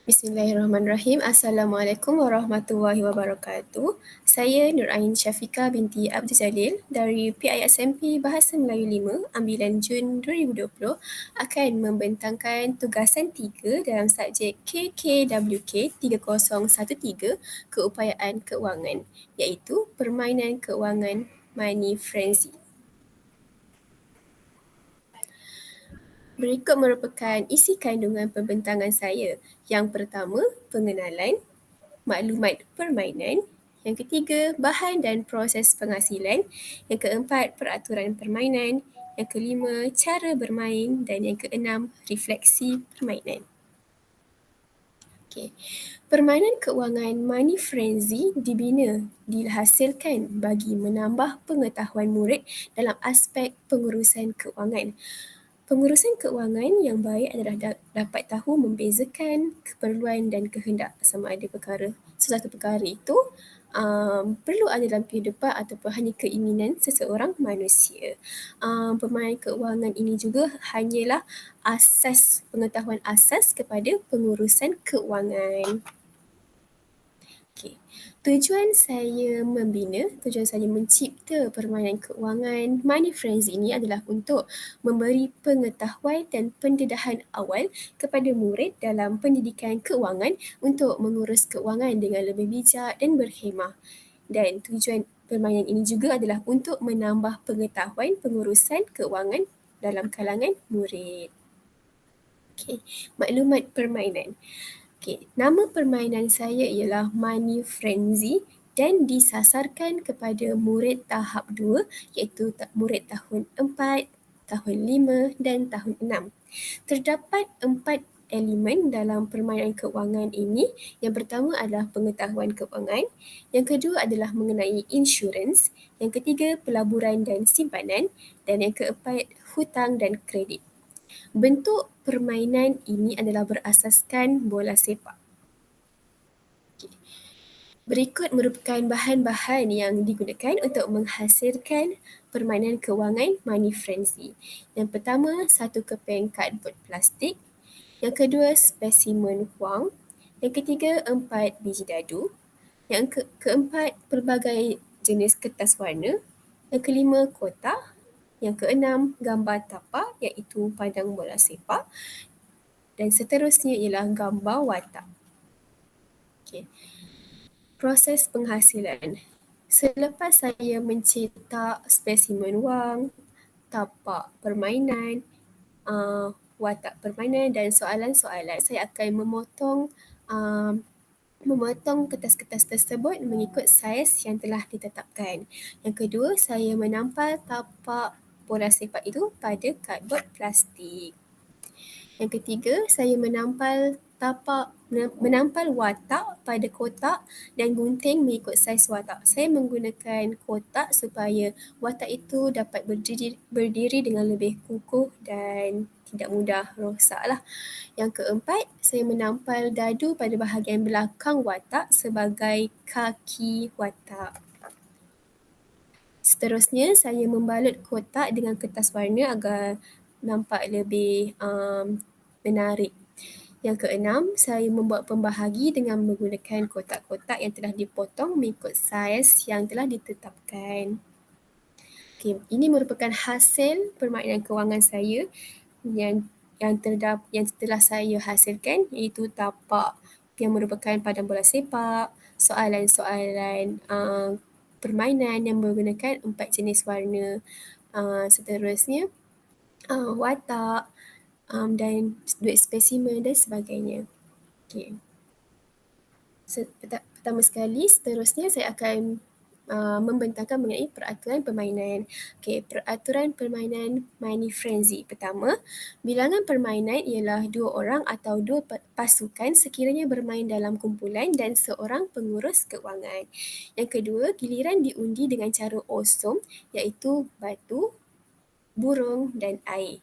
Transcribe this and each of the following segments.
Bismillahirrahmanirrahim. Assalamualaikum warahmatullahi wabarakatuh. Saya Nur Ain Syafiqah binti Abdul Jalil dari PISMP Bahasa Melayu 5, ambilan Jun 2020 akan membentangkan tugasan 3 dalam subjek KKWK 3013 Keupayaan Keuangan, iaitu Permainan Keuangan Money Frenzy. Berikut merupakan isi kandungan pembentangan saya. Yang pertama, pengenalan, maklumat permainan. Yang ketiga, bahan dan proses penghasilan. Yang keempat, peraturan permainan. Yang kelima, cara bermain. Dan yang keenam, refleksi permainan. Okay. Permainan keuangan Money Frenzy dibina, dihasilkan bagi menambah pengetahuan murid dalam aspek pengurusan keuangan. Pengurusan keuangan yang baik adalah dapat tahu membezakan keperluan dan kehendak sama ada sesuatu perkara itu perlu ada dalam kehidupan ataupun hanya keinginan seseorang manusia. Permainan keuangan ini juga hanyalah pengetahuan asas kepada pengurusan keuangan. Okay. Tujuan saya mencipta permainan keuangan Money Frenzy ini adalah untuk memberi pengetahuan dan pendedahan awal kepada murid dalam pendidikan keuangan untuk mengurus keuangan dengan lebih bijak dan berhemah. Dan tujuan permainan ini juga adalah untuk menambah pengetahuan pengurusan keuangan dalam kalangan murid. Okay. Maklumat permainan. Okay, nama permainan saya ialah Money Frenzy dan disasarkan kepada murid tahap 2 iaitu murid tahun 4, tahun 5 dan tahun 6. Terdapat 4 elemen dalam permainan keuangan ini. Yang pertama adalah pengetahuan keuangan, yang kedua adalah mengenai insurans, yang ketiga pelaburan dan simpanan dan yang keempat hutang dan kredit. Bentuk permainan ini adalah berasaskan bola sepak. Berikut merupakan bahan-bahan yang digunakan untuk menghasilkan permainan keuangan Money Frenzy. Yang pertama, 1 keping kadbod plastik. Yang kedua, spesimen wang. Yang ketiga, 4 biji dadu. Yang keempat, pelbagai jenis kertas warna. Yang kelima, kotak. Yang keenam, gambar tapak iaitu padang bola sepak. Dan seterusnya ialah gambar watak. Okay. Proses penghasilan. Selepas saya mencetak spesimen wang, tapak permainan, watak permainan dan soalan-soalan, saya akan memotong kertas-kertas tersebut mengikut saiz yang telah ditetapkan. Yang kedua, saya menampal tapak bola sepak itu pada kadbod plastik. Yang ketiga, saya menampal watak pada kotak dan gunting mengikut saiz watak. Saya menggunakan kotak supaya watak itu dapat berdiri dengan lebih kukuh dan tidak mudah rosaklah. Yang keempat, saya menampal dadu pada bahagian belakang watak sebagai kaki watak. Seterusnya, saya membalut kotak dengan kertas warna agar nampak lebih menarik. Yang keenam, saya membuat pembahagi dengan menggunakan kotak-kotak yang telah dipotong mengikut saiz yang telah ditetapkan. Okay, ini merupakan hasil permainan keuangan saya yang telah saya hasilkan, iaitu tapak yang merupakan padang bola sepak, soalan-soalan permainan yang menggunakan 4 jenis warna, seterusnya watak dan duit spesimen dan sebagainya. Okay. Pertama sekali, seterusnya saya akan membentangkan mengenai peraturan permainan. Okay, peraturan permainan Money Frenzy. Pertama, bilangan permainan ialah 2 orang atau 2 pasukan sekiranya bermain dalam kumpulan dan seorang pengurus keuangan. Yang kedua, giliran diundi dengan cara osum iaitu batu, burung dan air.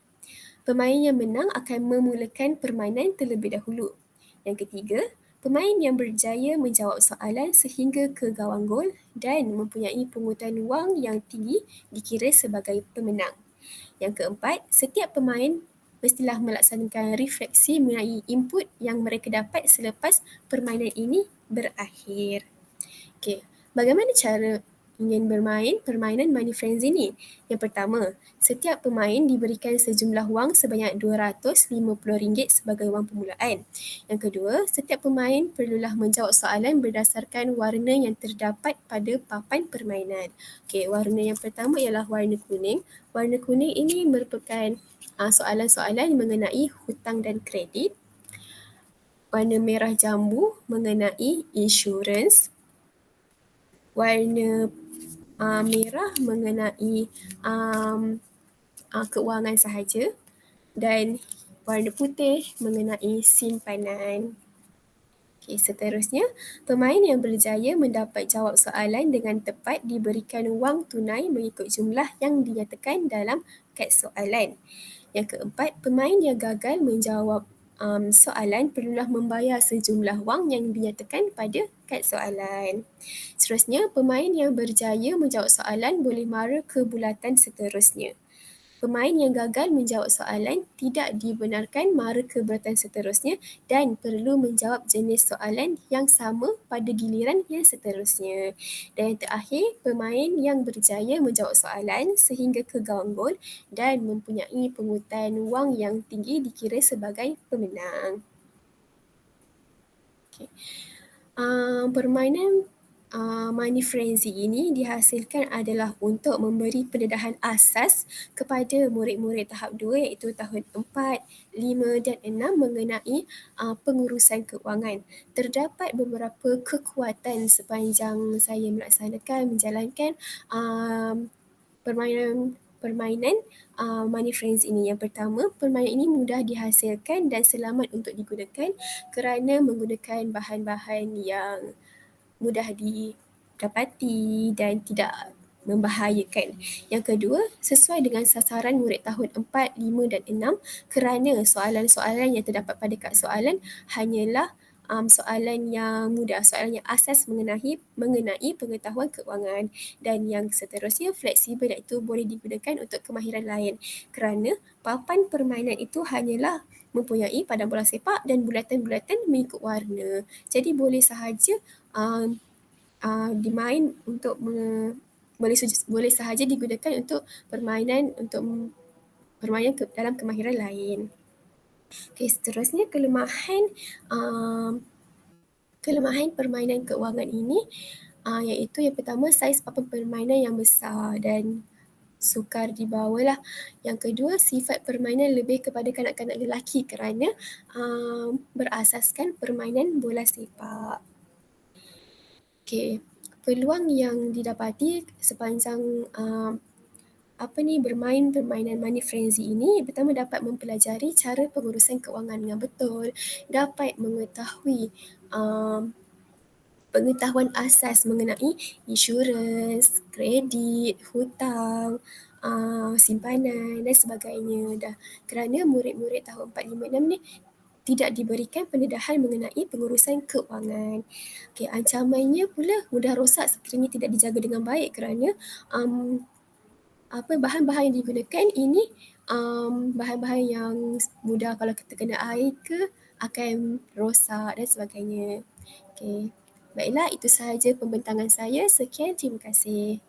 Pemain yang menang akan memulakan permainan terlebih dahulu. Yang ketiga, pemain yang berjaya menjawab soalan sehingga ke gawang gol dan mempunyai pungutan wang yang tinggi dikira sebagai pemenang. Yang keempat, setiap pemain mestilah melaksanakan refleksi mengenai input yang mereka dapat selepas permainan ini berakhir. Okey, bagaimana cara ingin bermain permainan Money Friends ini? Yang pertama, setiap pemain diberikan sejumlah wang sebanyak RM250 sebagai wang permulaan. Yang kedua, setiap pemain perlulah menjawab soalan berdasarkan warna yang terdapat pada papan permainan. Okey, warna yang pertama ialah warna kuning. Warna kuning ini merupakan soalan-soalan mengenai hutang dan kredit. Warna merah jambu mengenai insurans. Warna merah mengenai keuangan sahaja dan warna putih mengenai simpanan. Okay, seterusnya, pemain yang berjaya mendapat jawab soalan dengan tepat diberikan wang tunai mengikut jumlah yang dinyatakan dalam kad soalan. Yang keempat, pemain yang gagal menjawab soalan perlulah membayar sejumlah wang yang dinyatakan pada kad soalan. Seterusnya, pemain yang berjaya menjawab soalan boleh mara ke bulatan seterusnya. Pemain yang gagal menjawab soalan tidak dibenarkan mara ke bulatan seterusnya dan perlu menjawab jenis soalan yang sama pada giliran yang seterusnya. Dan yang terakhir, pemain yang berjaya menjawab soalan sehingga ke gawang gol dan mempunyai pungutan wang yang tinggi dikira sebagai pemenang. Okay. Permainan Money Frenzy ini dihasilkan adalah untuk memberi pendedahan asas kepada murid-murid tahap 2 iaitu tahun 4, 5 dan 6 mengenai pengurusan keuangan. Terdapat beberapa kekuatan sepanjang saya menjalankan permainan Money Friends ini. Yang pertama, permainan ini mudah dihasilkan dan selamat untuk digunakan kerana menggunakan bahan-bahan yang mudah didapati dan tidak membahayakan. Yang kedua, sesuai dengan sasaran murid tahun 4, 5 dan 6 kerana soalan-soalan yang terdapat pada kad soalan hanyalah soalan yang mudah, soalan yang asas mengenai pengetahuan keuangan, dan yang seterusnya fleksibel iaitu boleh digunakan untuk kemahiran lain kerana papan permainan itu hanyalah mempunyai padang bola sepak dan bulatan-bulatan mengikut warna. Jadi boleh sahaja dimain untuk boleh sahaja digunakan untuk permainan dalam kemahiran lain. Okay, seterusnya kelemahan permainan keuangan ini iaitu yang pertama, saiz papan permainan yang besar dan sukar dibawa lah. Yang kedua, sifat permainan lebih kepada kanak-kanak lelaki kerana berasaskan permainan bola sepak. Okay, peluang yang didapati sepanjang bermain permainan Money Frenzy ini, pertama dapat mempelajari cara pengurusan keuangan dengan betul, dapat mengetahui pengetahuan asas mengenai insurans, kredit, hutang, simpanan dan sebagainya. Kerana murid-murid tahun 4, 5, 6 ni tidak diberikan pendedahan mengenai pengurusan keuangan. Okay, ancamannya pula mudah rosak sekiranya tidak dijaga dengan baik kerana bahan-bahan yang digunakan ini bahan-bahan yang mudah kalau kita kena air ke akan rosak dan sebagainya. Okay. Baiklah, itu sahaja pembentangan saya. Sekian, terima kasih.